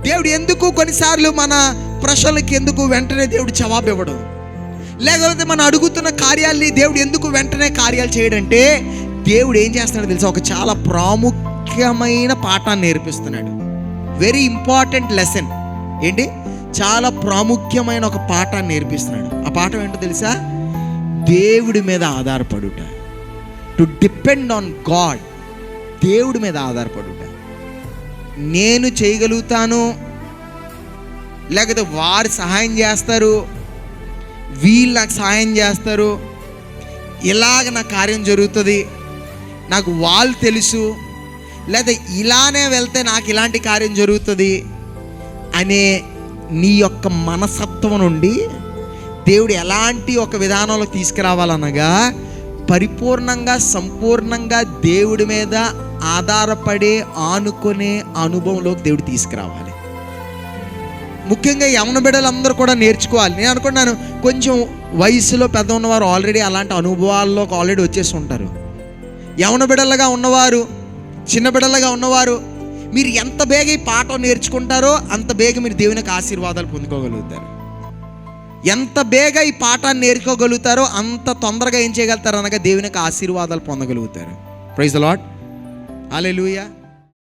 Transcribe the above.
దేవుడు ఎందుకు కొన్నిసార్లు మన ప్రశ్నలకి ఎందుకు వెంటనే దేవుడు జవాబు ఇవ్వడం, లేకపోతే మనం అడుగుతున్న కార్యాలని దేవుడు ఎందుకు వెంటనే కార్యాలు చేయడంటే, దేవుడు ఏం చేస్తున్నాడు తెలుసా? ఒక చాలా ప్రాముఖ్యమైన పాఠాన్ని నేర్పిస్తున్నాడు. Very important lesson. ఏంటి? చాలా ప్రాముఖ్యమైన ఒక పాఠాన్ని నేర్పిస్తున్నాడు. ఆ పాఠం ఏంటో తెలుసా? దేవుడి మీద ఆధారపడుట. To depend on God. దేవుడి మీద ఆధారపడుట. నేను చేయగలుగుతాను, లేకపోతే వారు సహాయం చేస్తారు, వీళ్ళు నాకు సహాయం చేస్తారు, ఇలాగ నా కార్యం జరుగుతుంది, నాకు వాళ్ళు తెలుసు, లేదా ఇలానే వెళ్తే నాకు ఇలాంటి కార్యం జరుగుతుంది అనే నీ యొక్క మనస్తత్వం నుండి దేవుడు ఎలాంటి ఒక విధానంలో తీసుకురావాలనగా, పరిపూర్ణంగా సంపూర్ణంగా దేవుడి మీద ఆధారపడే ఆనుకునే అనుభవంలోకి దేవుడు తీసుకురావాలి. ముఖ్యంగా యవన బిడ్డలందరూ కూడా నేర్చుకోవాలి. నేను అనుకున్నాను, కొంచెం వయసులో పెద్ద ఉన్నవారు ఆల్రెడీ అలాంటి అనుభవాల్లోకి ఆల్రెడీ వచ్చేసి ఉంటారు. యవన బిడ్డలుగా ఉన్నవారు, చిన్న బిడ్డలుగా ఉన్నవారు, మీరు ఎంత బేగ ఈ పాఠం నేర్చుకుంటారో అంత బేగ మీరు దేవునికి ఆశీర్వాదాలు పొందుకోగలుగుతారు. ఎంత బేగ ఈ పాఠాన్ని నేర్చుకోగలుగుతారో అంత తొందరగా ఏం చేయగలుగుతారు అనగా దేవునికి ఆశీర్వాదాలు పొందగలుగుతారు. Praise the lord. హల్లెలూయా.